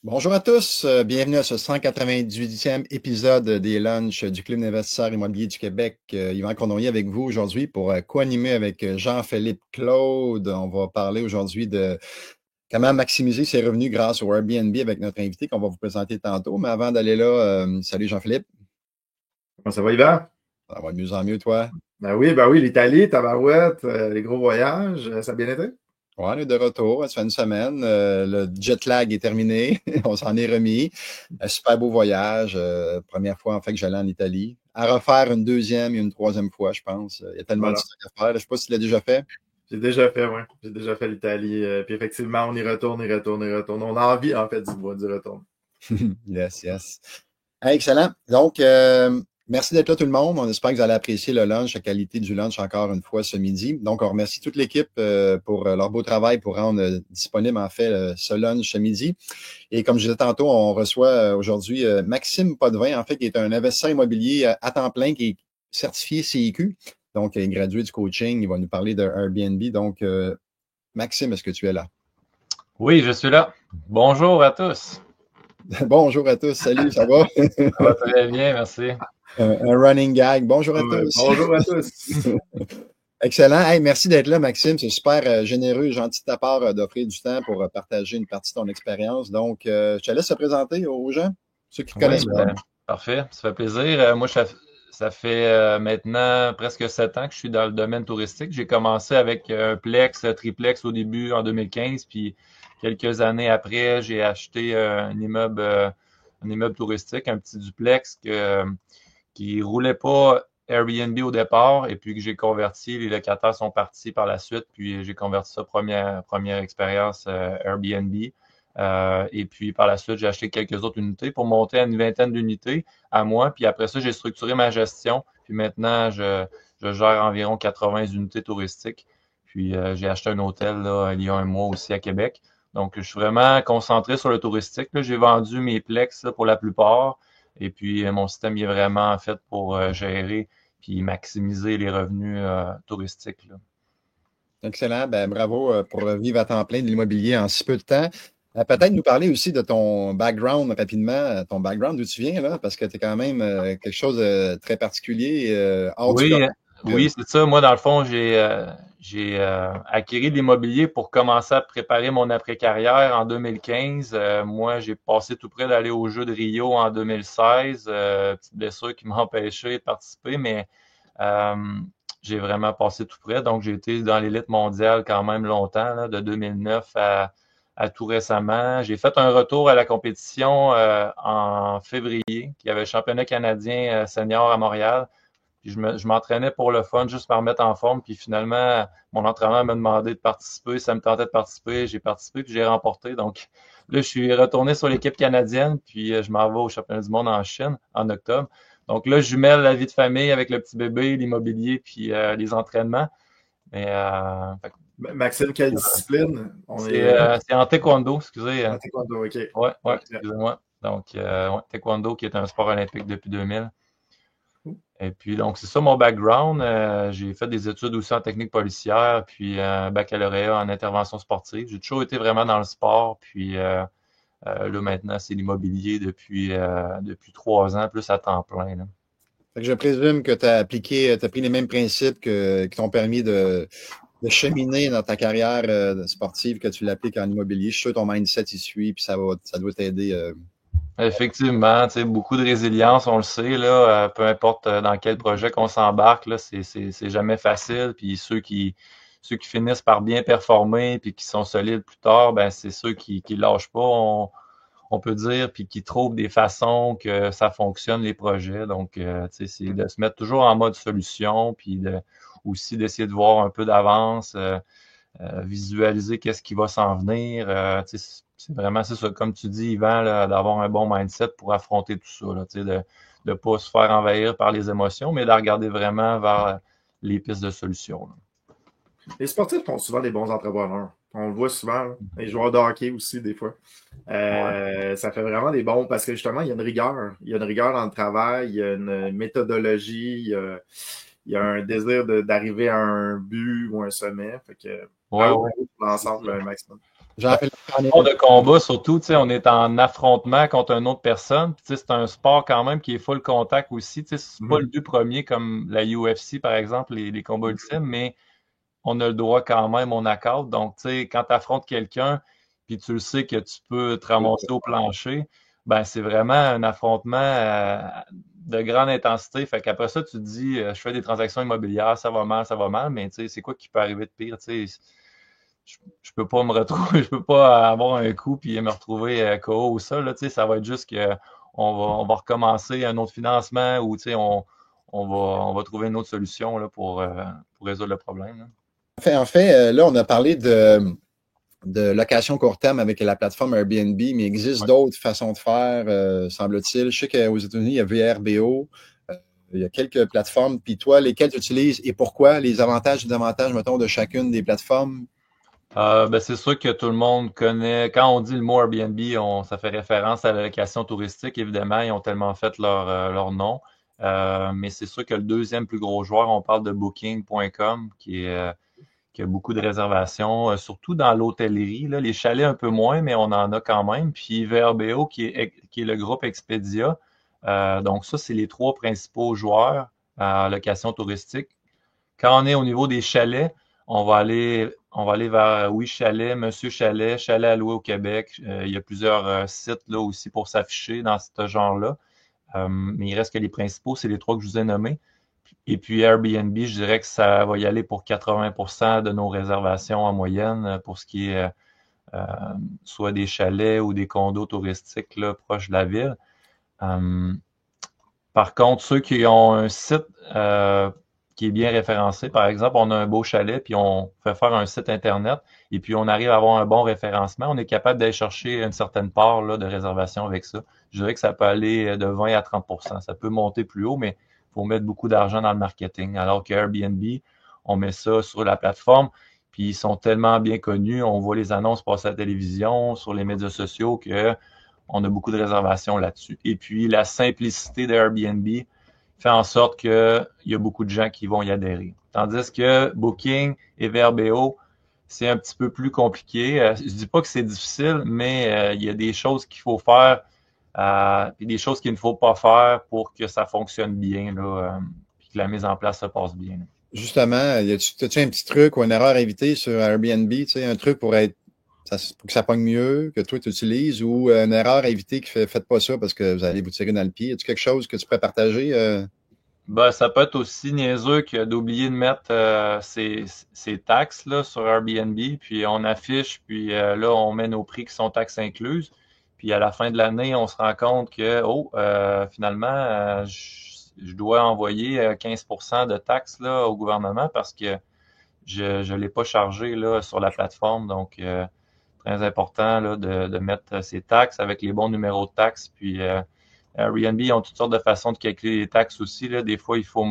Bonjour à tous, bienvenue à ce 198e épisode des lunchs du Club d'investisseurs immobiliers du Québec. Yvan Cournoyer avec vous aujourd'hui pour co-animer avec Jean-Philippe Claude. On va parler aujourd'hui de comment maximiser ses revenus grâce au Airbnb avec notre invité qu'on va vous présenter tantôt. Mais avant d'aller là, salut Jean-Philippe. Comment ça va, Yvan? Ça va de mieux en mieux, toi? Ben oui, l'Italie, Tabarouette, les gros voyages, ça a bien été? Ouais, on est de retour. Ça fait une semaine. Le jet lag est terminé. On s'en est remis. Un super beau voyage. Première fois, en fait, que j'allais en Italie. À refaire une deuxième et une troisième fois, je pense. Il y a tellement de Voilà. trucs à faire. Je ne sais pas si tu l'as déjà fait. J'ai déjà fait, ouais. J'ai déjà fait l'Italie. Puis effectivement, on y retourne, y retourne, y retourne. On a envie, en fait, d'y retourner. Yes, yes. Hey, excellent. Donc, merci d'être là tout le monde. On espère que vous allez apprécier le lunch, la qualité du lunch encore une fois ce midi. Donc, on remercie toute l'équipe pour leur beau travail pour rendre disponible en fait ce lunch ce midi. Et comme je disais tantôt, on reçoit aujourd'hui Maxime Potvin, en fait, qui est un investisseur immobilier à temps plein, qui est certifié CIQ. Donc, il est gradué du coaching. Il va nous parler de Airbnb. Donc, Maxime, est-ce que tu es là? Oui, je suis là. Bonjour à tous. Bonjour à tous. Salut, ça va? Ça va très bien, merci. Un running gag. Bonjour à Ouais. tous. Bonjour à tous. Excellent. Hey, merci d'être là, Maxime. C'est super généreux et gentil de ta part d'offrir du temps pour partager une partie de ton expérience. Donc, je te laisse te présenter aux gens, ceux qui ne te Oui, connaissent pas. ben, parfait. Ça fait plaisir. Moi, ça fait maintenant presque 7 ans que je suis dans le domaine touristique. J'ai commencé avec un plex, triplex au début en 2015, puis quelques années après, j'ai acheté un immeuble touristique, un petit duplex qui roulait pas Airbnb au départ et puis que j'ai converti. Les locataires sont partis par la suite, puis j'ai converti ça première expérience Airbnb. Et puis par la suite, j'ai acheté quelques autres unités pour monter à une vingtaine d'unités à moi. Puis après ça, j'ai structuré ma gestion. Puis maintenant, je gère environ 80 unités touristiques. Puis j'ai acheté un hôtel là, il y a un mois aussi à Québec. Donc, je suis vraiment concentré sur le touristique. Là, j'ai vendu mes plex là, pour la plupart. Et puis, mon système il est vraiment fait pour gérer puis maximiser les revenus touristiques, là. Excellent. Ben, bravo pour vivre à temps plein de l'immobilier en si peu de temps. Peut-être nous parler aussi de ton background rapidement, ton background d'où tu viens, là, parce que tu es quand même quelque chose de très particulier, hors du Oui, commun. oui, c'est ça. Moi, dans le fond, j'ai acquis de l'immobilier pour commencer à préparer mon après-carrière en 2015. Moi, j'ai passé tout près d'aller aux Jeux de Rio en 2016. Petite blessure qui m'a empêché de participer, mais euh, j'ai vraiment passé tout près. Donc, j'ai été dans l'élite mondiale quand même longtemps, là, de 2009 à tout récemment. J'ai fait un retour à la compétition en février, qui avait le championnat canadien senior à Montréal. Puis je m'entraînais pour le fun, juste par mettre en forme. Puis finalement, mon entraîneur m'a demandé de participer. Ça me tentait de participer. J'ai participé, puis j'ai remporté. Donc là, je suis retourné sur l'équipe canadienne, puis je m'en vais au championnat du monde en Chine en octobre. Donc là, je jumelle la vie de famille avec le petit bébé, l'immobilier, puis les entraînements. Mais Maxime, quelle discipline? On est c'est en taekwondo, excusez. en taekwondo, OK. Ouais, Parfait. excusez-moi. Donc, ouais, taekwondo qui est un sport olympique depuis 2000. Et puis, donc, c'est ça mon background. J'ai fait des études aussi en technique policière, puis un baccalauréat en intervention sportive. J'ai toujours été vraiment dans le sport, puis là, maintenant, c'est l'immobilier depuis 3 ans, plus à temps plein, là. Fait que je présume que tu as appliqué, tu as pris les mêmes principes qui t'ont permis de cheminer dans ta carrière sportive que tu l'appliques en immobilier. Je suis sûr que ton mindset y suit, puis ça doit t'aider. Effectivement, tu sais, beaucoup de résilience, on le sait, là, peu importe dans quel projet qu'on s'embarque, là, c'est jamais facile. Puis ceux qui finissent par bien performer puis qui sont solides plus tard, ben c'est ceux qui lâchent pas, on peut dire, puis qui trouvent des façons que ça fonctionne les projets. Donc, tu sais, c'est de se mettre toujours en mode solution, puis aussi d'essayer de voir un peu d'avance. Visualiser qu'est-ce qui va s'en venir. C'est vraiment c'est ça, comme tu dis, Yvan, là, d'avoir un bon mindset pour affronter tout ça, là, de ne pas se faire envahir par les émotions, mais de regarder vraiment vers les pistes de solutions, là. Les sportifs sont souvent des bons entrepreneurs. On le voit souvent, là. Les joueurs de hockey aussi, des fois. Ouais. Ça fait vraiment des bons parce que justement, il y a une rigueur. Il y a une rigueur dans le travail, il y a une méthodologie, il y a un désir d'arriver à un but ou un sommet. Fait que Ouais, bravo ouais. pour l'ensemble, Maxime. Jean-Philippe, Sport de combat, surtout, on est en affrontement contre une autre personne. Puis, c'est un sport quand même qui est full contact aussi. C'est pas le but premier comme la UFC, par exemple, les combats ultimes, mais on a le droit quand même, on accorde. Donc, quand tu affrontes quelqu'un, puis tu le sais que tu peux te ramasser au plancher, ben c'est vraiment un affrontement de grande intensité. Fait qu'après ça, tu te dis, je fais des transactions immobilières, ça va mal, mais c'est quoi qui peut arriver de pire? Je peux pas me retrouver, je peux pas avoir un coup puis me retrouver KO ou ça. Là, ça va être juste que on va recommencer un autre financement ou on va trouver une autre solution là, pour résoudre le problème. Là. En fait, là, on a parlé de location court terme avec la plateforme Airbnb, mais il existe d'autres façons de faire, semble-t-il. Je sais qu'aux États-Unis, il y a VRBO, il y a quelques plateformes. Puis toi, lesquelles tu utilises et pourquoi? Les avantages et désavantages, mettons, de chacune des plateformes? Ben c'est sûr que tout le monde connaît. Quand on dit le mot Airbnb, ça fait référence à la location touristique. Évidemment, ils ont tellement fait leur nom. Mais c'est sûr que le deuxième plus gros joueur, on parle de Booking.com, qui a beaucoup de réservations, surtout dans l'hôtellerie. Là. Les chalets un peu moins, mais on en a quand même. Puis VRBO, qui est le groupe Expedia. Donc ça, c'est les trois principaux joueurs en location touristique. Quand on est au niveau des chalets, on va aller vers Oui Chalet, Monsieur Chalet, Chalet à louer au Québec. Il y a plusieurs sites là aussi pour s'afficher dans ce genre-là. Mais il reste que les principaux, c'est les trois que je vous ai nommés. Et puis Airbnb, je dirais que ça va y aller pour 80% de nos réservations en moyenne pour ce qui est soit des chalets ou des condos touristiques là, proches de la ville. Par contre, ceux qui ont un site qui est bien référencé, par exemple, on a un beau chalet, puis on fait faire un site Internet, et puis on arrive à avoir un bon référencement, on est capable d'aller chercher une certaine part là, de réservation avec ça. Je dirais que ça peut aller de 20 à 30%. Ça peut monter plus haut, mais il faut mettre beaucoup d'argent dans le marketing. Alors que Airbnb, on met ça sur la plateforme, puis ils sont tellement bien connus, on voit les annonces passer à la télévision, sur les médias sociaux, que on a beaucoup de réservations là-dessus. Et puis, la simplicité d'Airbnb fait en sorte qu'il y a beaucoup de gens qui vont y adhérer. Tandis que Booking et VRBO, c'est un petit peu plus compliqué. Je dis pas que c'est difficile, mais il y a des choses qu'il faut faire et des choses qu'il ne faut pas faire pour que ça fonctionne bien, là, puis que la mise en place se passe bien. Là. Justement, as-tu un petit truc ou une erreur à éviter sur Airbnb, un truc pour que ça pogne mieux, que toi tu utilises, ou une erreur à éviter qui faites pas ça parce que vous allez vous tirer dans le pied. As-tu quelque chose que tu pourrais partager? Ben, ça peut être aussi niaiseux que d'oublier de mettre ses taxes là, sur Airbnb, puis on affiche, puis là, on met nos prix qui sont taxes incluses. Puis à la fin de l'année, on se rend compte que, finalement, je dois envoyer 15% de taxes là, au gouvernement parce que je ne l'ai pas chargé là, sur la plateforme. Donc, très important là, de mettre ses taxes avec les bons numéros de taxes. Puis, Airbnb, ils ont toutes sortes de façons de calculer les taxes aussi. Là. Des fois, il faut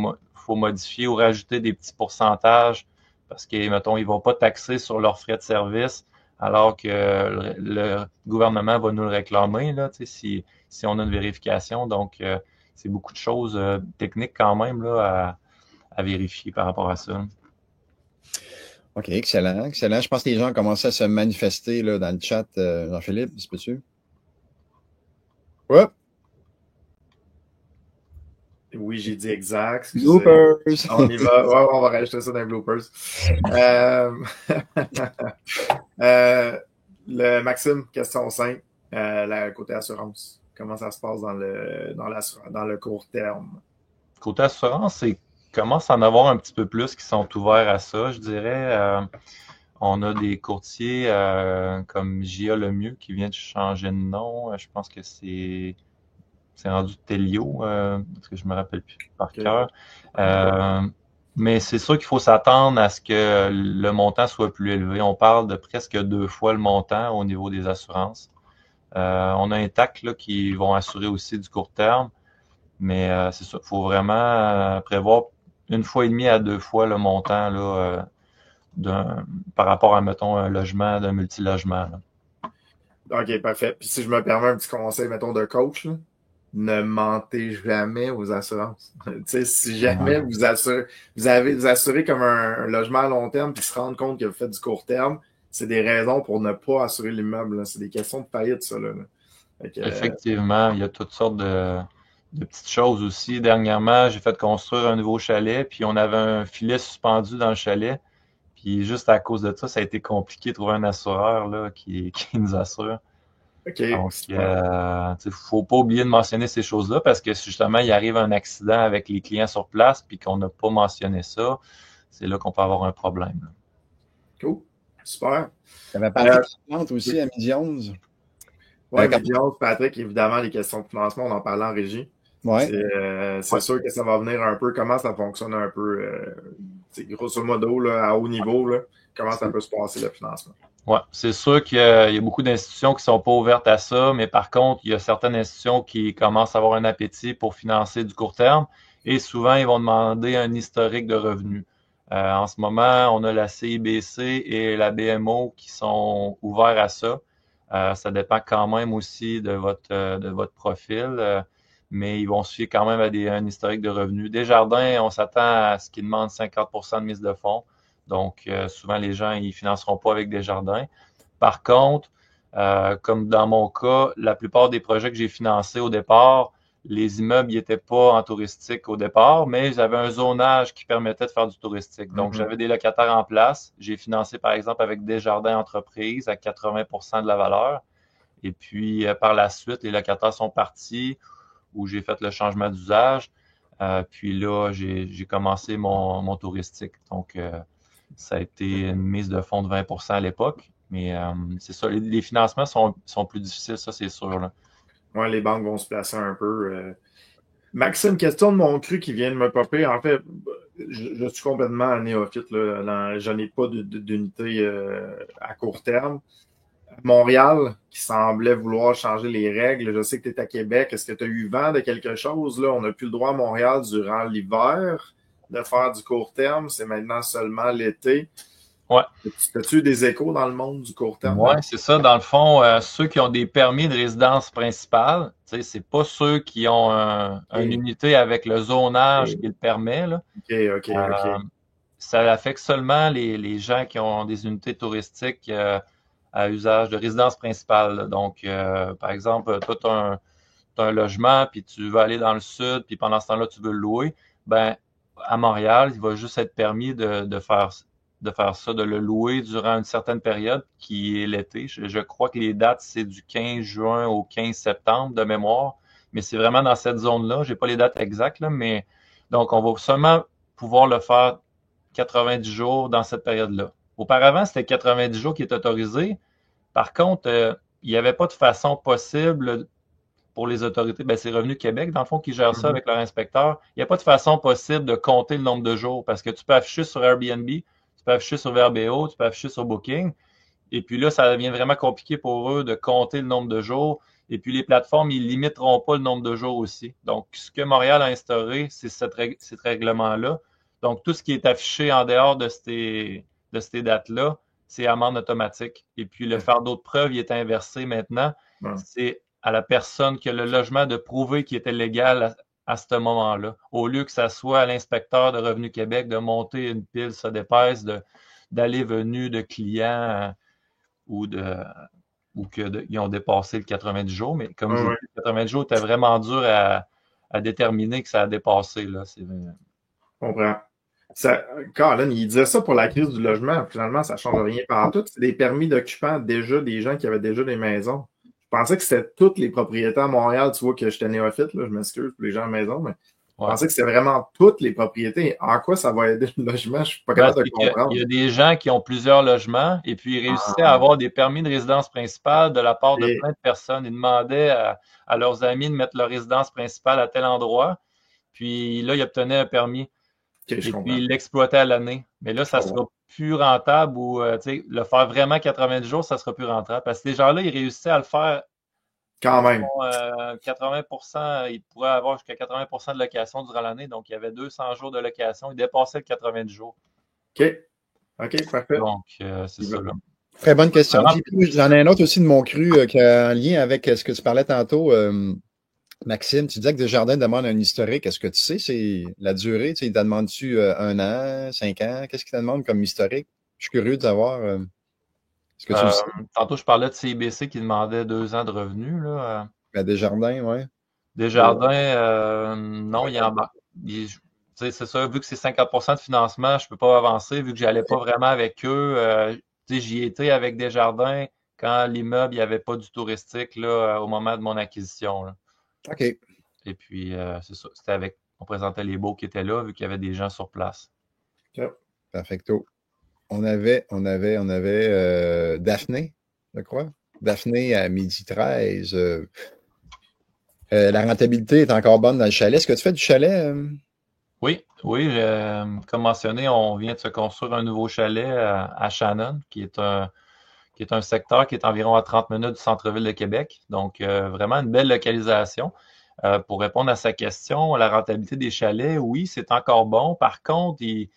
modifier ou rajouter des petits pourcentages parce que, mettons, ils ne vont pas taxer sur leurs frais de service alors que le gouvernement va nous le réclamer là, si on a une vérification. Donc, c'est beaucoup de choses techniques quand même là, à vérifier par rapport à ça. OK, excellent, excellent. Je pense que les gens ont commencé à se manifester là, dans le chat. Jean-Philippe, se peux-tu? Ouais. Oui, j'ai dit exact. Excusez. Bloopers! On y va. Ouais, on va rajouter ça dans les bloopers. Le Maxime, question 5, côté assurance. Comment ça se passe dans le court terme? Côté assurance, c'est commence à en avoir un petit peu plus qui sont ouverts à ça, je dirais. On a des courtiers comme J.A. Lemieux qui vient de changer de nom. Je pense que c'est rendu Telio, parce que je me rappelle plus par cœur. Mais c'est sûr qu'il faut s'attendre à ce que le montant soit plus élevé. On parle de presque 2 fois le montant au niveau des assurances. On a un TAC là, qui vont assurer aussi du court terme, mais c'est ça. Il faut vraiment prévoir 1,5 fois à 2 fois le montant là, par rapport à, mettons, un logement, d'un multilogement. Là. OK, parfait. Puis si je me permets un petit conseil, mettons, de coach, là, ne mentez jamais aux assurances. Si jamais vous avez assuré comme un logement à long terme puis se rendre compte que vous faites du court terme, c'est des raisons pour ne pas assurer l'immeuble, là. C'est des questions de faillite, ça, là. Fait que, Effectivement, il y a toutes sortes de petites choses aussi. Dernièrement, j'ai fait construire un nouveau chalet, puis on avait un filet suspendu dans le chalet. Puis juste à cause de ça, ça a été compliqué de trouver un assureur là, qui nous assure. OK, Donc, super. faut pas oublier de mentionner ces choses-là parce que si justement il arrive un accident avec les clients sur place puis qu'on n'a pas mentionné ça, c'est là qu'on peut avoir un problème. Cool. Super. Tu avais parlé Euh, de vente aussi à midi 11. ouais, mais Guillaume, Patrick, évidemment, les questions de financement, on en parlait en régie. Ouais. C'est sûr que ça va venir un peu, comment ça fonctionne un peu, grosso modo, là, à haut niveau, là, comment ça peut se passer le financement. Ouais, c'est sûr qu'il y a beaucoup d'institutions qui sont pas ouvertes à ça, mais par contre, il y a certaines institutions qui commencent à avoir un appétit pour financer du court terme et souvent, ils vont demander un historique de revenus. En ce moment, on a la CIBC et la BMO qui sont ouverts à ça. Ça dépend quand même aussi de votre profil, mais ils vont suivre quand même à un historique de revenus. Desjardins, on s'attend à ce qu'ils demandent 50% de mise de fonds. Donc, souvent, les gens, ils financeront pas avec Desjardins. Par contre, comme dans mon cas, la plupart des projets que j'ai financés au départ, les immeubles n'étaient pas en touristique au départ, mais ils avaient un zonage qui permettait de faire du touristique. Donc, j'avais des locataires en place. J'ai financé, par exemple, avec Desjardins Entreprises à 80% de la valeur. Et puis, par la suite, les locataires sont partis où j'ai fait le changement d'usage. Puis là, j'ai commencé mon touristique. Donc, ça a été une mise de fonds de 20% à l'époque. Mais c'est ça, les financements sont plus difficiles, ça, c'est sûr. Là. Ouais, les banques vont se placer un peu. Maxime, question de mon cru qui vient de me popper. En fait, je suis complètement un néophyte, là. Je n'ai pas d'unité à court terme. Montréal, qui semblait vouloir changer les règles. Je sais que tu es à Québec. Est-ce que tu as eu vent de quelque chose, là? On n'a plus le droit à Montréal durant l'hiver de faire du court terme. C'est maintenant seulement l'été. Ouais. As-tu eu des échos dans le monde du court terme? Ouais, c'est ça. Dans le fond, ceux qui ont des permis de résidence principale, c'est pas ceux qui ont une unité avec le zonage qui le permet, là. OK. Ça affecte seulement les gens qui ont des unités touristiques à usage de résidence principale. Là. Donc, par exemple, toi, tu as un logement, puis tu veux aller dans le sud, puis pendant ce temps-là, tu veux le louer. Ben, à Montréal, il va juste être permis de faire ça, de le louer durant une certaine période qui est l'été. Je crois que les dates, c'est du 15 juin au 15 septembre de mémoire, mais c'est vraiment dans cette zone-là. J'ai pas les dates exactes, là, mais donc on va seulement pouvoir le faire 90 jours dans cette période-là. Auparavant, c'était 90 jours qui est autorisé. Par contre, il n'y avait pas de façon possible pour les autorités, ben, c'est Revenu Québec, dans le fond, qui gère ça avec leur inspecteur. Il n'y a pas de façon possible de compter le nombre de jours parce que tu peux afficher sur Airbnb, tu peux afficher sur VRBO, tu peux afficher sur Booking. Et puis là, ça devient vraiment compliqué pour eux de compter le nombre de jours. Et puis les plateformes, ils limiteront pas le nombre de jours aussi. Donc, ce que Montréal a instauré, c'est cet règlement-là. Donc, tout ce qui est affiché en dehors de ces dates-là, c'est amende automatique. Et puis, le fardeau de preuve, il est inversé maintenant. C'est à la personne qui a le logement de prouver qu'il était légal à ce moment-là. Au lieu que ça soit à l'inspecteur de Revenu Québec de monter une pile, ça dépasse d'aller-venue de clients ou qu'ils ont dépassé le 90 jours. Mais comme je vous dis, le 90 jours était vraiment dur à déterminer que ça a dépassé. Là. Je comprends. Colin, il disait ça pour la crise du logement. Finalement, ça ne change rien par tout. C'est des permis d'occupants déjà des gens qui avaient déjà des maisons. Je pensais que c'était tous les propriétaires à Montréal. Tu vois que j'étais néophyte, là, je m'excuse pour les gens à la maison, mais je pensais que c'était vraiment toutes les propriétés. En quoi ça va aider le logement? Je ne suis pas capable de comprendre. Il y a des gens qui ont plusieurs logements et puis ils réussissaient à avoir des permis de résidence principale de la part de plein de personnes. Ils demandaient à leurs amis de mettre leur résidence principale à tel endroit. Puis là, ils obtenaient un permis. Et puis, ils l'exploitaient à l'année. Mais là, ça sera plus rentable ou le faire vraiment 90 jours, ça sera plus rentable. Parce que ces gens-là, ils réussissaient à le faire quand même. 80%, ils pourraient avoir jusqu'à 80% de location durant l'année. Donc, il y avait 200 jours de location. Ils dépassaient le 90 jours. OK, parfait. Donc, c'est ça. Là. Très bonne question. J'en ai un autre aussi de mon cru qui a un lien avec ce que tu parlais tantôt. Maxime, tu disais que Desjardins demande un historique. Est-ce que tu sais, c'est la durée? Il te demande-tu 1 an, 5 ans? Qu'est-ce qu'il te demande comme historique? Je suis curieux de savoir. Est-ce que tu le sais? Tantôt, je parlais de CIBC qui demandait 2 ans de revenus. Là. À Desjardins, oui. Desjardins, non, il embarque. C'est ça, vu que c'est 50% de financement, je ne peux pas avancer, vu que je n'allais pas vraiment avec eux. J'y étais avec Desjardins quand l'immeuble, il n'y avait pas du touristique là, au moment de mon acquisition. Là. OK. Et puis, c'est ça. C'était avec. On présentait les baux qui étaient là, vu qu'il y avait des gens sur place. Yep. Perfecto. On avait Daphné, je crois. Daphné à 12h13. La rentabilité est encore bonne dans le chalet. Est-ce que tu fais du chalet? Oui, comme mentionné, on vient de se construire un nouveau chalet à Shannon, qui est un secteur qui est environ à 30 minutes du centre-ville de Québec. Donc, vraiment une belle localisation. Pour répondre à sa question, la rentabilité des chalets, oui, c'est encore bon. Par contre, il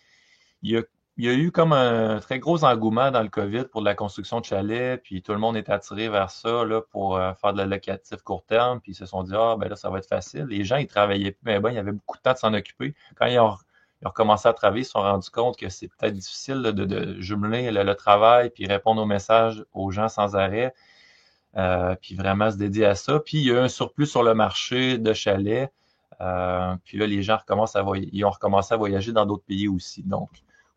y a, il y a eu comme un très gros engouement dans le COVID pour de la construction de chalets, puis tout le monde est attiré vers ça là, pour faire de la locatif court terme, puis ils se sont dit, ah, ben là, ça va être facile. Les gens, ils travaillaient plus, mais bon, il y avait beaucoup de temps de s'en occuper. Quand ils ont recommencé à travailler, ils se sont rendus compte que c'est peut-être difficile là, de jumeler le travail, puis répondre aux messages aux gens sans arrêt, puis vraiment se dédier à ça. Puis il y a eu un surplus sur le marché de chalets. Puis là, les gens ils ont recommencé à voyager dans d'autres pays aussi. Donc,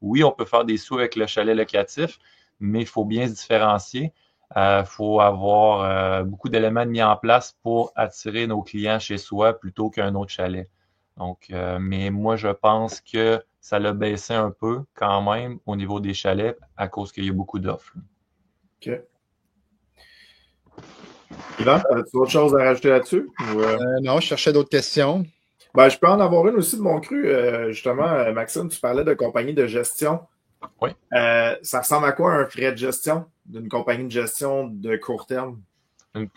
oui, on peut faire des sous avec le chalet locatif, mais il faut bien se différencier. Il faut avoir beaucoup d'éléments mis en place pour attirer nos clients chez soi plutôt qu'un autre chalet. Donc, mais moi, je pense que ça l'a baissé un peu quand même au niveau des chalets à cause qu'il y a beaucoup d'offres. OK. Yvan, as-tu autre chose à rajouter là-dessus? Non, je cherchais d'autres questions. Ben, je peux en avoir une aussi de mon cru. Justement, Maxime, tu parlais de compagnie de gestion. Oui. Ça ressemble à quoi un frais de gestion d'une compagnie de gestion de court terme?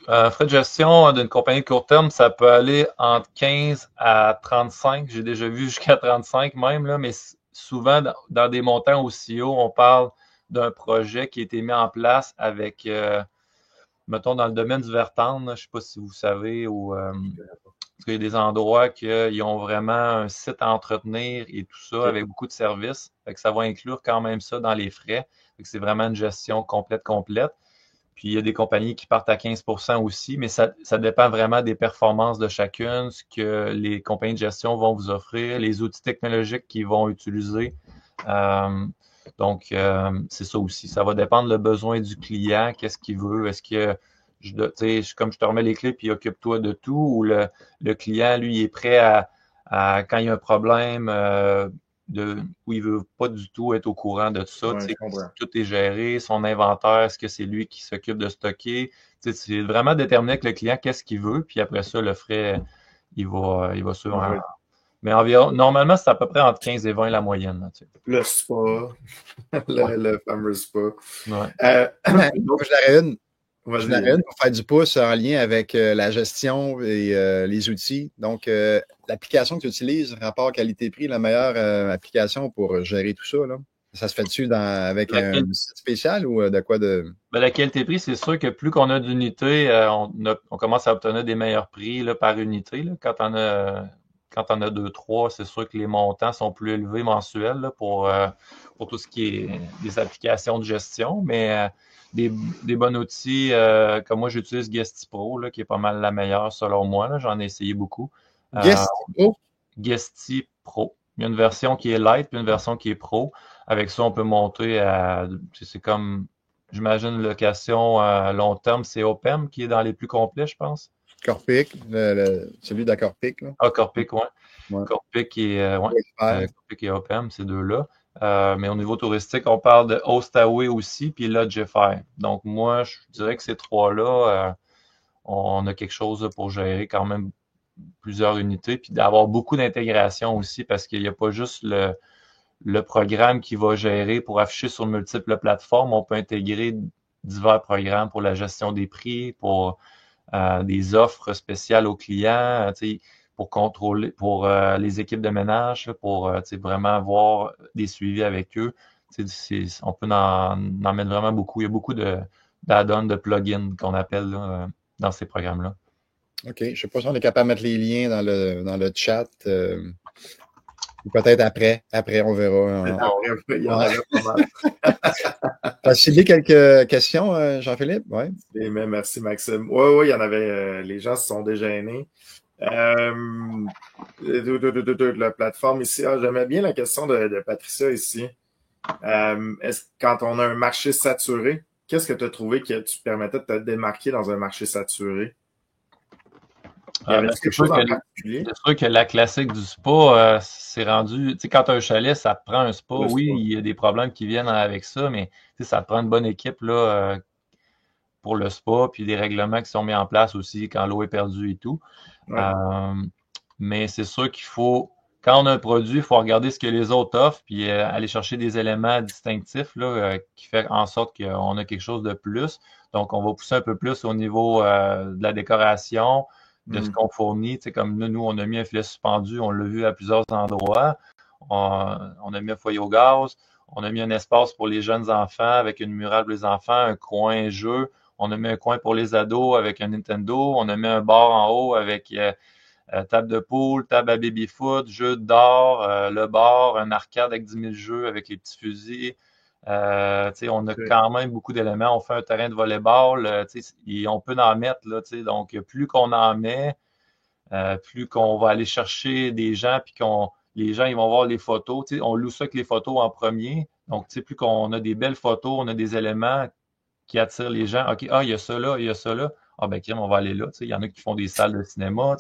Un frais de gestion d'une compagnie de court terme, ça peut aller entre 15 à 35. J'ai déjà vu jusqu'à 35 même, là, mais souvent, dans des montants aussi hauts, on parle d'un projet qui a été mis en place avec, mettons, dans le domaine du Vertane, je ne sais pas si vous savez, ou parce qu'il y a des endroits qui ont vraiment un site à entretenir et tout ça, avec beaucoup de services. Fait que ça va inclure quand même ça dans les frais. Fait que c'est vraiment une gestion complète. Puis il y a des compagnies qui partent à 15% aussi, mais ça dépend vraiment des performances de chacune, ce que les compagnies de gestion vont vous offrir, les outils technologiques qu'ils vont utiliser. Donc, c'est ça aussi. Ça va dépendre le besoin du client, qu'est-ce qu'il veut. Est-ce que, comme je te remets les clés puis occupe-toi de tout, ou le client, lui, est prêt à quand il y a un problème, où il veut pas du tout être au courant de tout ça. Ouais, tout est géré, son inventaire, est-ce que c'est lui qui s'occupe de stocker? C'est vraiment déterminer avec le client qu'est-ce qu'il veut, puis après ça, le frais, il va suivre. Ouais. Mais normalement, c'est à peu près entre 15 et 20 la moyenne. Là, le spa, le fameux spa. Ouais. Moi, je n'aurais une pour faire du pouce en lien avec la gestion et les outils. Donc, l'application que tu utilises, rapport qualité-prix, la meilleure application pour gérer tout ça, là. Ça se fait dessus avec un site spécial ou de quoi de. Ben, la qualité-prix, c'est sûr que plus qu'on a d'unités, on commence à obtenir des meilleurs prix là, par unité. Là. Quand on a 2, 3, c'est sûr que les montants sont plus élevés mensuels là, pour tout ce qui est des applications de gestion. Mais des bons outils, comme moi, j'utilise Guesty Pro, là, qui est pas mal la meilleure selon moi. Là. J'en ai essayé beaucoup. Guesty Pro? Guesty Pro. Il y a une version qui est light puis une version qui est pro. Avec ça, on peut monter à. C'est comme, j'imagine, une location à long terme. C'est OPEM qui est dans les plus complets, je pense. Corpic, celui d'Acorpic. Ah, Corpic, oui. Ouais. Corpic et, Corpic et OPEM, ces deux-là. Mais au niveau touristique, on parle de Hostaway aussi, puis Lodgify. Donc, moi, je dirais que ces trois-là, on a quelque chose pour gérer quand même plusieurs unités, puis d'avoir beaucoup d'intégration aussi, parce qu'il n'y a pas juste le programme qui va gérer pour afficher sur multiples plateformes. On peut intégrer divers programmes pour la gestion des prix, pour des offres spéciales aux clients, pour contrôler, pour les équipes de ménage, pour vraiment avoir des suivis avec eux. On peut en mettre vraiment beaucoup. Il y a beaucoup d'add-ons, de plugins qu'on appelle là, dans ces programmes-là. OK. Je ne sais pas si on est capable de mettre les liens dans le chat. Peut-être après, on verra. Après, il y en avait pas mal. Tu as ciblé quelques questions, Jean-Philippe? Oui. Merci, Maxime. Oui, il y en avait. Les gens se sont déjeunés. La plateforme ici. J'aimais bien la question de Patricia ici. Quand on a un marché saturé, qu'est-ce que tu as trouvé qui te permettait de te démarquer dans un marché saturé? Y avait quelque chose en particulier? C'est sûr que la classique du spa, c'est rendu. Tu sais, quand tu as un chalet, ça te prend un spa. Oui, il y a des problèmes qui viennent avec ça, mais ça te prend une bonne équipe là, pour le spa, puis des règlements qui sont mis en place aussi quand l'eau est perdue et tout. Ouais. Mais c'est sûr qu'il faut, quand on a un produit, il faut regarder ce que les autres offrent, puis aller chercher des éléments distinctifs là, qui fait en sorte qu'on a quelque chose de plus. Donc, on va pousser un peu plus au niveau de la décoration, de ce qu'on fournit. Tu sais, comme nous, on a mis un filet suspendu, on l'a vu à plusieurs endroits. On a mis un foyer au gaz, on a mis un espace pour les jeunes enfants avec une murale pour les enfants, un coin jeu. On a mis un coin pour les ados avec un Nintendo. On a mis un bar en haut avec table de poule, table à baby-foot, jeu d'or, le bar, un arcade avec 10 000 jeux avec les petits fusils. On a quand même beaucoup d'éléments. On fait un terrain de volleyball. Et on peut en mettre. Là, donc, plus qu'on en met, plus qu'on va aller chercher des gens, puis les gens ils vont voir les photos. On loue ça avec les photos en premier. Donc, plus qu'on a des belles photos, on a des éléments qui attirent les gens. OK, il y a ça là, il y a ça là. Ah ben, on va aller là. Il y en a qui font des salles de cinéma.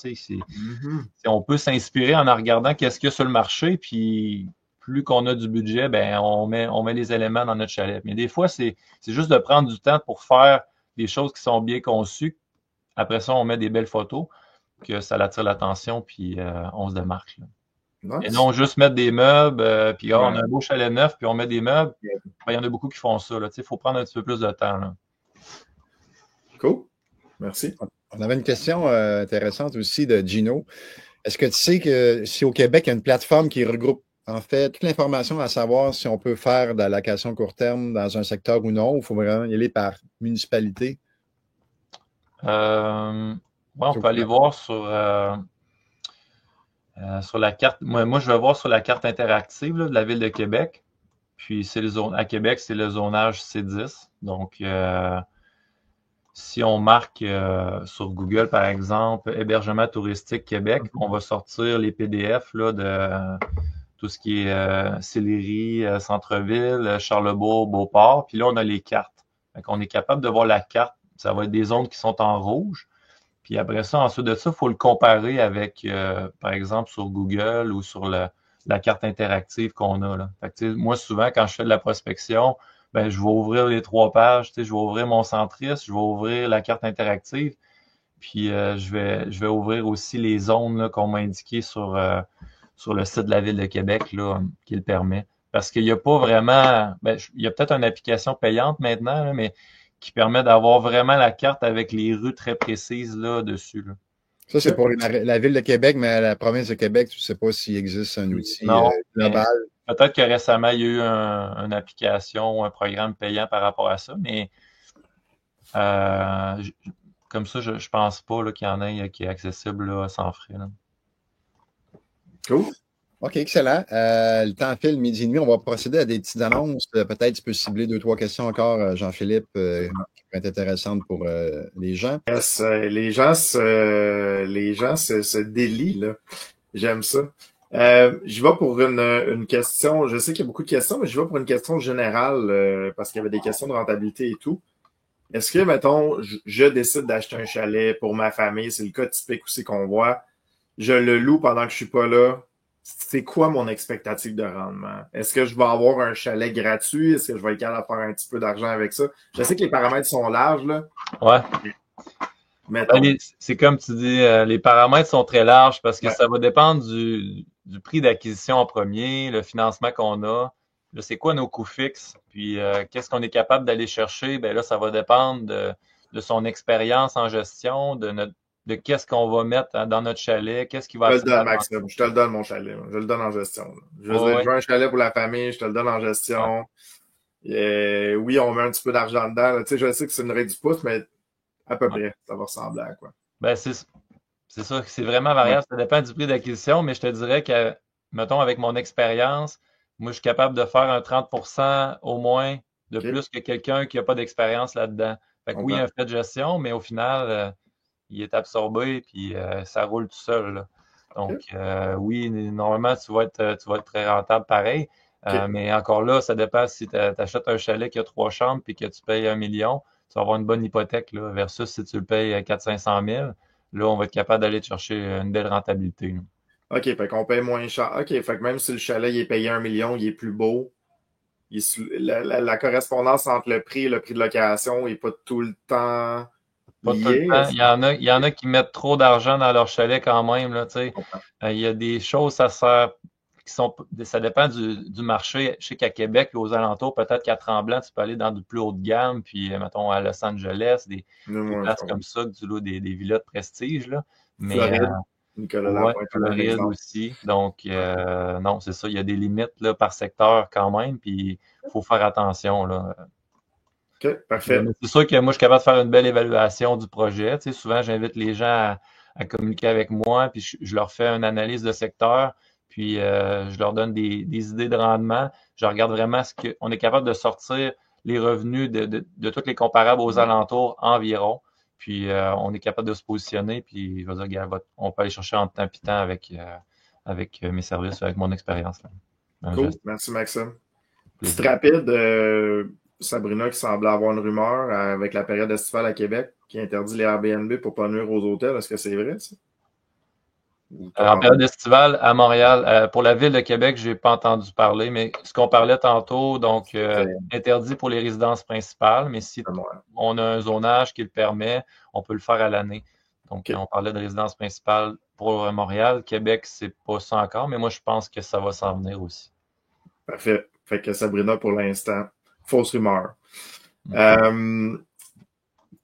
On peut s'inspirer en regardant qu'est-ce qu'il y a sur le marché, puis plus qu'on a du budget, ben on met les éléments dans notre chalet. Mais des fois, c'est juste de prendre du temps pour faire des choses qui sont bien conçues. Après ça, on met des belles photos, que ça attire l'attention, puis on se démarque. Là. Nice. Et non juste mettre des meubles, puis on a un beau chalet neuf, puis on met des meubles. Ben, il y en a beaucoup qui font ça. Il faut prendre un petit peu plus de temps. Là. Cool. Merci. On avait une question intéressante aussi de Gino. Est-ce que tu sais que si au Québec, il y a une plateforme qui regroupe en fait toute l'information à savoir si on peut faire de la location court terme dans un secteur ou non, ou il faut vraiment y aller par municipalité? On peut aller voir sur la carte. Moi, je vais voir sur la carte interactive là, de la Ville de Québec. Puis à Québec, c'est le zonage C10. Donc, si on marque sur Google, par exemple, hébergement touristique Québec, on va sortir les PDF là, de tout ce qui est Sillery, Centre-Ville, Charlebourg, Beauport. Puis là, on a les cartes. Donc, on est capable de voir la carte. Ça va être des zones qui sont en rouge. Puis après ça, ensuite de ça, il faut le comparer avec, par exemple, sur Google ou sur la carte interactive qu'on a. Là. Fait que, moi, souvent, quand je fais de la prospection, ben, je vais ouvrir les 3 pages, je vais ouvrir mon centriste, je vais ouvrir la carte interactive, puis je vais ouvrir aussi les zones qu'on m'a indiquées sur le site de la Ville de Québec là, qui le permet. Parce qu'il n'y a pas vraiment... Ben, il y a peut-être une application payante maintenant, là, mais qui permet d'avoir vraiment la carte avec les rues très précises là, dessus. Là. Ça, c'est pour la Ville de Québec, mais à la province de Québec, tu ne sais pas s'il existe un outil global. Peut-être que récemment, il y a eu une application ou un programme payant par rapport à ça, mais comme ça, je ne pense pas qu'il y en ait qui est accessible là, sans frais. Là. Cool. OK, excellent. Le temps file, midi et demi. On va procéder à des petites annonces. Peut-être tu peux cibler 2-3 questions encore, Jean-Philippe, qui vont être intéressantes pour les gens. Yes, les gens se délient, là. J'aime ça. Je vais pour une question. Je sais qu'il y a beaucoup de questions, mais je vais pour une question générale parce qu'il y avait des questions de rentabilité et tout. Est-ce que, mettons, je décide d'acheter un chalet pour ma famille, c'est le cas typique aussi qu'on voit, je le loue pendant que je suis pas là. C'est quoi mon expectative de rendement? Est-ce que je vais avoir un chalet gratuit? Est-ce que je vais être capable de faire un petit peu d'argent avec ça? Je sais que les paramètres sont larges, là. Ouais. C'est comme tu dis, les paramètres sont très larges parce que ça va dépendre du prix d'acquisition en premier, le financement qu'on a. Là, c'est quoi nos coûts fixes? Puis, qu'est-ce qu'on est capable d'aller chercher? Ben là, ça va dépendre de son expérience en gestion, de qu'est-ce qu'on va mettre dans notre chalet, qu'est-ce qui va... Je te le donne, Maxime. Je te le donne, mon chalet. Je le donne en gestion. Je veux un chalet pour la famille, je te le donne en gestion. Et, oui, on met un petit peu d'argent dedans. Tu sais, je sais que c'est une raie du pouce, mais à peu près, ça va ressembler à quoi? Ben, c'est ça, c'est vraiment variable. Ça dépend du prix d'acquisition, mais je te dirais que mettons, avec mon expérience, moi, je suis capable de faire un 30% au moins de plus que quelqu'un qui n'a pas d'expérience là-dedans. Fait que oui, il y a un frais de gestion, mais au final, il est absorbé puis ça roule tout seul, là. Donc, oui, normalement, tu vas être très rentable pareil. Mais encore là, ça dépend si tu achètes un chalet qui a 3 chambres puis que tu payes 1 million, tu vas avoir une bonne hypothèque, là, versus si tu le payes 400-500 000. Là, on va être capable d'aller te chercher une belle rentabilité, là. OK, fait qu'on paye moins cher. OK, fait que même si le chalet il est payé 1 million, il est plus beau, la correspondance entre le prix et le prix de location n'est pas tout le temps Pas tout le lié. temps. Il y en a qui mettent trop d'argent dans leur chalet quand même, là, tu sais. Il y a des choses, ça dépend du marché. Je sais qu'à Québec, aux alentours, peut-être qu'à Tremblant, tu peux aller dans du plus haut de gamme, puis mettons à Los Angeles, des places comme ça, que tu loues des villas de prestige, là. Mais Floride, Nicolas ouais, Lapointe, Floride aussi. Donc, non, c'est ça, il y a des limites là, par secteur quand même, puis il faut faire attention, là. OK, parfait. C'est sûr que moi, je suis capable de faire une belle évaluation du projet. Tu sais, souvent, j'invite les gens à communiquer avec moi, puis je leur fais une analyse de secteur, puis je leur donne des idées de rendement. Je regarde vraiment ce qu'on est capable de sortir les revenus de tous les comparables aux alentours environ. Puis on est capable de se positionner, puis je vais dire, regarde, on peut aller chercher en temps et temps avec mes services, avec mon expérience, là. Cool, merci Maxime. Petite rapide, Sabrina qui semblait avoir une rumeur avec la période estivale à Québec qui interdit les Airbnb pour pas nuire aux hôtels. Est-ce que c'est vrai, ça? En période estivale, à Montréal, pour la ville de Québec, je n'ai pas entendu parler, mais ce qu'on parlait tantôt, donc interdit pour les résidences principales, mais si on a un zonage qui le permet, on peut le faire à l'année. Donc, on parlait de résidence principale pour Montréal. Québec, c'est pas ça encore, mais moi, je pense que ça va s'en venir aussi. Parfait. Fait que Sabrina, pour l'instant, fausse rumeur.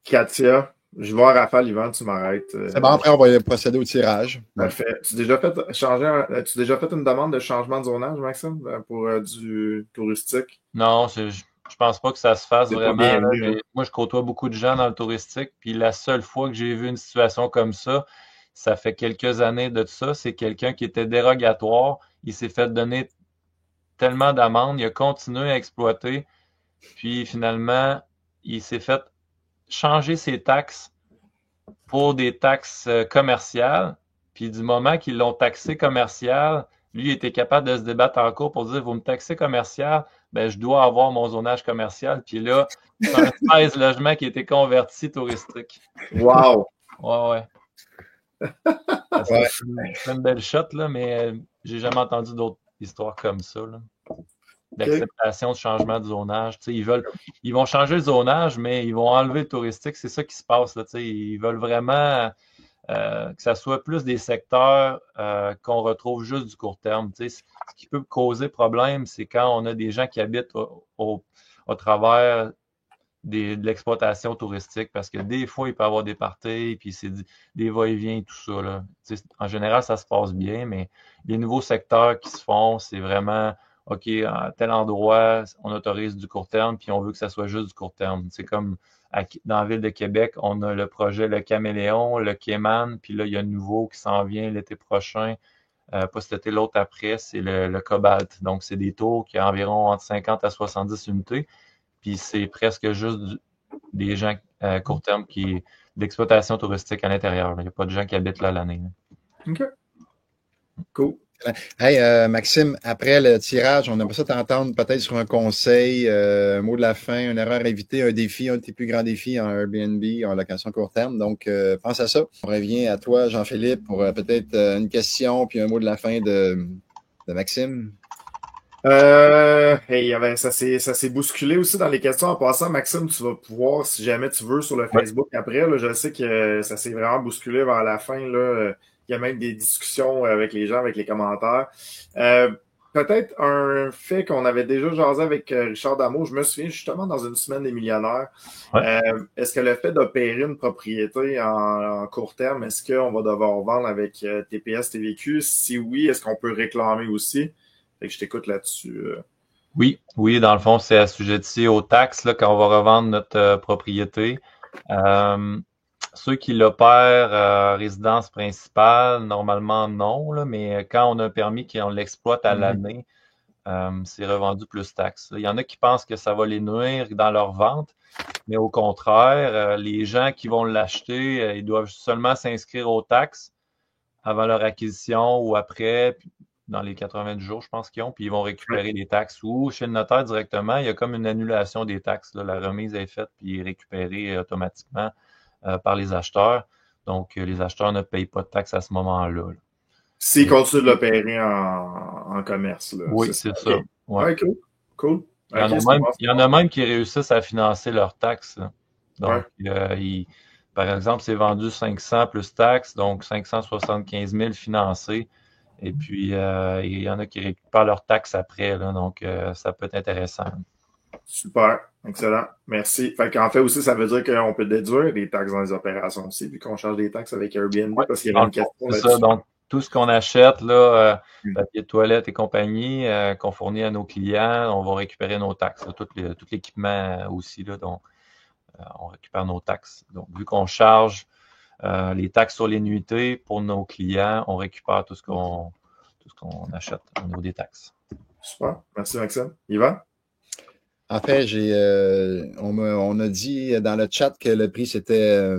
Katia, je vois Raphaël, Yvan, tu m'arrêtes. C'est bon, après, on va procéder au tirage. Parfait. As-tu déjà fait une demande de changement de zonage, Maxime, pour du touristique? Non, je pense pas que ça se fasse vraiment. Moi, je côtoie beaucoup de gens dans le touristique, puis la seule fois que j'ai vu une situation comme ça fait quelques années de ça, c'est quelqu'un qui était dérogatoire. Il s'est fait donner tellement d'amendes, il a continué à exploiter, puis finalement, il s'est fait changer ses taxes pour des taxes commerciales, puis du moment qu'ils l'ont taxé commercial, lui, il était capable de se débattre en cours pour dire, vous me taxez commercial, ben, je dois avoir mon zonage commercial, puis là, c'est un 16 logements qui a été converti touristique. Wow! Ouais. C'est une belle shot, là, mais j'ai jamais entendu d'autres histoires comme ça, là. D'acceptation de changement de zonage. Ils vont changer le zonage, mais ils vont enlever le touristique. C'est ça qui se passe, là. Ils veulent vraiment que ça soit plus des secteurs qu'on retrouve juste du court terme. Ce qui peut causer problème, c'est quand on a des gens qui habitent au travers de l'exploitation touristique, parce que des fois, il peut y avoir des parties, puis c'est des va-et-vient, tout ça, là. En général, ça se passe bien, mais les nouveaux secteurs qui se font, c'est vraiment OK, à tel endroit, on autorise du court terme, puis on veut que ça soit juste du court terme. C'est comme dans la ville de Québec, on a le projet Le Caméléon, le Cayman, puis là, il y a un nouveau qui s'en vient l'été prochain. Pas cet été, l'autre après, c'est le Cobalt. Donc, c'est des tours qui ont environ entre 50 à 70 unités. Puis c'est presque juste des gens court terme d'exploitation touristique à l'intérieur. Il n'y a pas de gens qui habitent là l'année. OK. Cool. Hey, Maxime, après le tirage, on aimerait ça t'entendre peut-être sur un conseil, un mot de la fin, une erreur à éviter, un défi, un de tes plus grands défis en Airbnb, en location court terme. Donc, pense à ça. On revient à toi, Jean-Philippe, pour peut-être une question puis un mot de la fin de Maxime. Ça s'est bousculé aussi dans les questions. En passant, Maxime, tu vas pouvoir, si jamais tu veux, sur le Facebook après. Là, je sais que ça s'est vraiment bousculé vers la fin. Là, il y a même des discussions avec les gens, avec les commentaires. Peut-être un fait qu'on avait déjà jasé avec Richard Dameau. Je me souviens justement dans une semaine des millionnaires. Ouais. Est-ce que le fait d'opérer une propriété en court terme, est-ce qu'on va devoir vendre avec TPS, TVQ? Si oui, est-ce qu'on peut réclamer aussi? Fait que je t'écoute là-dessus. Oui, dans le fond, c'est assujetti aux taxes là, quand on va revendre notre propriété. Ceux qui l'opèrent résidence principale, normalement non, là, mais quand on a un permis qu'on l'exploite à l'année, c'est revendu plus taxes. Il y en a qui pensent que ça va les nuire dans leur vente, mais au contraire, les gens qui vont l'acheter, ils doivent seulement s'inscrire aux taxes avant leur acquisition ou après, dans les 90 jours, je pense qu'ils ont, puis ils vont récupérer les taxes. Ou chez le notaire directement, il y a comme une annulation des taxes. Là. La remise est faite puis est récupérée automatiquement par les acheteurs. Donc, les acheteurs ne payent pas de taxes à ce moment-là. Là. S'ils continuent de l'opérer en commerce. Là, oui, c'est ça. Okay. Ouais, cool. Il y en a même qui réussissent à financer leurs taxes. Là. Donc, par exemple, c'est vendu 500 plus taxes, donc 575 000 financés. Et puis, il y en a qui récupèrent leurs taxes après. Là, donc, ça peut être intéressant. Super. Excellent. Merci. Fait qu'en fait aussi, ça veut dire qu'on peut déduire des taxes dans les opérations aussi, vu qu'on charge des taxes avec Airbnb, parce qu'il y a une question là-dessus. C'est ça. Donc, tout ce qu'on achète, là, papier de toilette et compagnie, qu'on fournit à nos clients, on va récupérer nos taxes. Là, tout l'équipement aussi, là, donc, on récupère nos taxes. Donc, vu qu'on charge les taxes sur les nuitées pour nos clients, on récupère tout ce qu'on achète au niveau des taxes. Super. Merci, Maxime. Yvan? En fait, on a dit dans le chat que le prix, c'était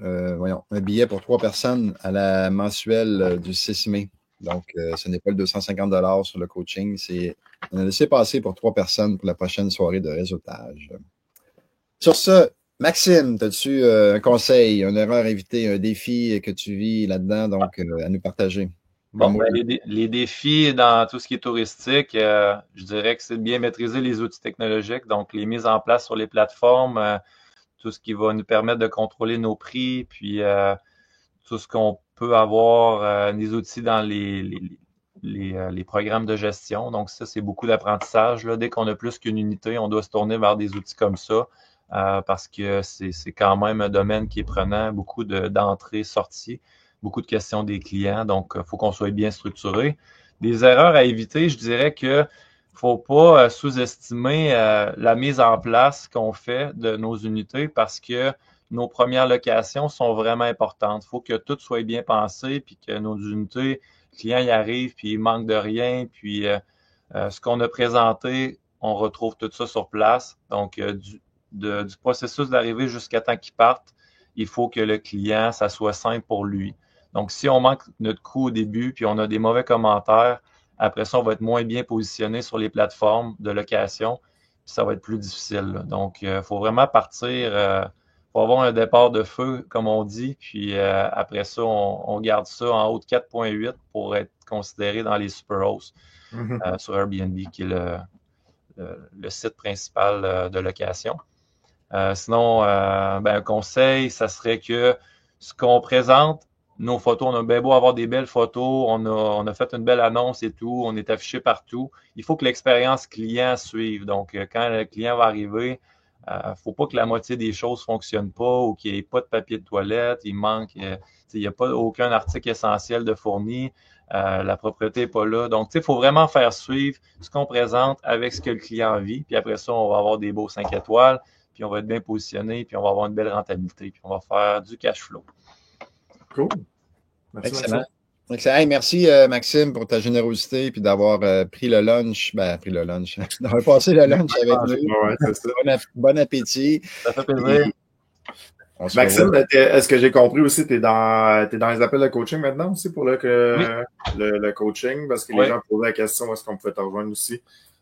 un billet pour 3 personnes à la mensuelle du 6 mai. Donc, ce n'est pas le 250 sur le coaching. On a laissé passer pour 3 personnes pour la prochaine soirée de réseautage. Sur ce, Maxime, as-tu un conseil, une erreur évitée, un défi que tu vis là-dedans, donc à nous partager? Bon, les défis dans tout ce qui est touristique, je dirais que c'est de bien maîtriser les outils technologiques, donc les mises en place sur les plateformes, tout ce qui va nous permettre de contrôler nos prix, puis tout ce qu'on peut avoir, des outils dans les programmes de gestion. Donc ça, c'est beaucoup d'apprentissage. Là. Dès qu'on a plus qu'une unité, on doit se tourner vers des outils comme ça. Parce que c'est quand même un domaine qui est prenant, beaucoup d'entrées, sorties, beaucoup de questions des clients, donc il faut qu'on soit bien structuré. Des erreurs à éviter, je dirais que faut pas sous-estimer la mise en place qu'on fait de nos unités parce que nos premières locations sont vraiment importantes. Il faut que tout soit bien pensé, puis que nos unités, le client y arrive, puis il manque de rien, puis ce qu'on a présenté, on retrouve tout ça sur place. Donc, du processus d'arrivée jusqu'à temps qu'il parte, il faut que le client, ça soit simple pour lui. Donc, si on manque notre coût au début, puis on a des mauvais commentaires, après ça, on va être moins bien positionné sur les plateformes de location, puis ça va être plus difficile. Là. Donc, il faut vraiment partir, faut avoir un départ de feu, comme on dit, puis après ça, on garde ça en haut de 4.8 pour être considéré dans les super hosts sur Airbnb, qui est le site principal de location. Sinon, un conseil, ça serait que ce qu'on présente, nos photos, on a bien beau avoir des belles photos, on a fait une belle annonce et tout, on est affiché partout. Il faut que l'expérience client suive. Donc, quand le client va arriver, faut pas que la moitié des choses fonctionnent pas ou qu'il n'y ait pas de papier de toilette, il manque, il n'y a pas aucun article essentiel de fourni, la propriété n'est pas là. Donc, il faut vraiment faire suivre ce qu'on présente avec ce que le client vit. Puis après ça, on va avoir des beaux 5 étoiles, puis on va être bien positionné, puis on va avoir une belle rentabilité, puis on va faire du cash flow. Cool. Merci, excellent. Excellent. Hey, merci, Maxime, pour ta générosité puis d'avoir pris le lunch. D'avoir passé le lunch avec nous. Ouais, c'est ça. Bon appétit. Ça fait plaisir. Maxime, est-ce que j'ai compris aussi, t'es dans les appels de coaching maintenant aussi pour le coaching? Parce que les gens posaient la question, est-ce qu'on peut te rejoindre aussi?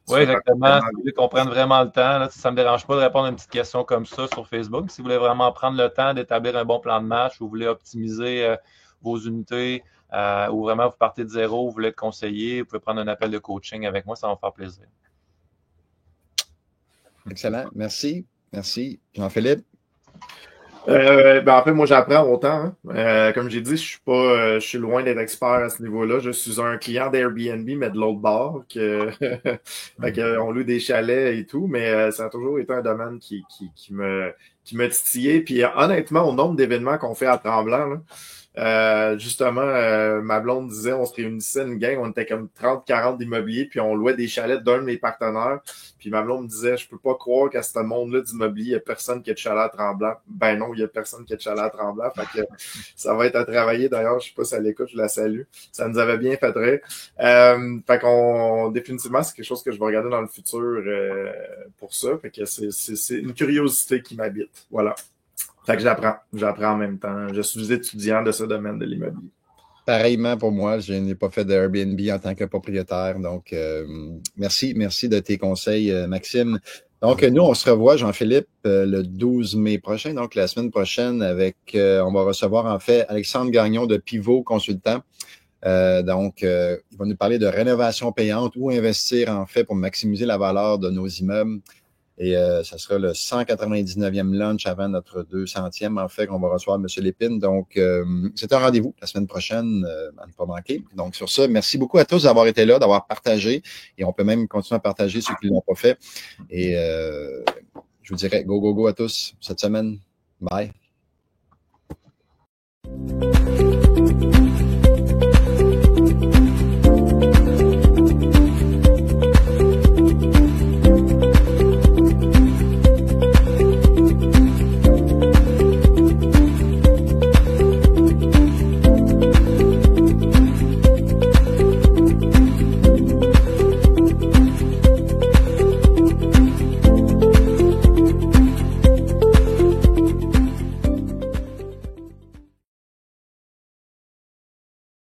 Oui, exactement. Si vous voulez qu'on prenne vraiment le temps, là, ça ne me dérange pas de répondre à une petite question comme ça sur Facebook. Si vous voulez vraiment prendre le temps d'établir un bon plan de match, ou vous voulez optimiser vos unités, ou vraiment vous partez de zéro, vous voulez être conseiller, vous pouvez prendre un appel de coaching avec moi, ça va me faire plaisir. Excellent. Merci. Merci. Jean-Philippe? En fait, moi, j'apprends autant. Hein. Comme j'ai dit, je suis loin d'être expert à ce niveau-là. Je suis un client d'Airbnb, mais de l'autre bord. On loue des chalets et tout, mais ça a toujours été un domaine qui m'a titillé. Puis honnêtement, au nombre d'événements qu'on fait à Tremblant, Justement, ma blonde disait, on se réunissait une gang, on était comme 30-40 d'immobilier, puis on louait des chalets d'un de mes partenaires. Puis ma blonde me disait, je peux pas croire qu'à ce monde-là d'immobilier, il y a personne qui a de chalet à Tremblant. Ben non, il y a personne qui a de chalet à Tremblant. Fait que ça va être à travailler. D'ailleurs, je sais pas si elle écoute, je la salue. Ça nous avait bien fait rire. Fait qu'on, définitivement, c'est quelque chose que je vais regarder dans le futur pour ça. Fait que c'est une curiosité qui m'habite. Voilà. Fait que j'apprends en même temps. Je suis étudiant de ce domaine de l'immobilier. Pareillement pour moi, je n'ai pas fait de Airbnb en tant que propriétaire. Donc, merci de tes conseils, Maxime. Donc, nous, on se revoit, Jean-Philippe, le 12 mai prochain, donc la semaine prochaine, on va recevoir en fait Alexandre Gagnon de Pivot Consultant. Donc, il va nous parler de rénovation payante ou investir en fait pour maximiser la valeur de nos immeubles. Et ça sera le 199e lunch avant notre 200e, en fait, qu'on va recevoir M. Lépine. Donc, c'est un rendez-vous la semaine prochaine, à ne pas manquer. Donc, sur ça, merci beaucoup à tous d'avoir été là, d'avoir partagé. Et on peut même continuer à partager ceux qui ne l'ont pas fait. Et je vous dirais go, go, go à tous cette semaine. Bye.